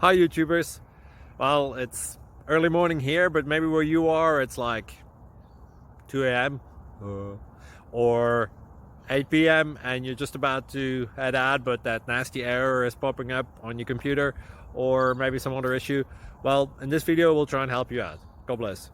Hi YouTubers. Well, it's early morning here, but maybe where you are it's like 2 a.m. or 8 p.m. and you're just about to head out, but that nasty error is popping up on your computer, or maybe some other issue. Well, in this video we'll try and help you out. God bless.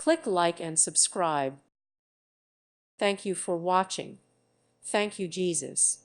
Click like and subscribe. Thank you for watching. Thank you, Jesus.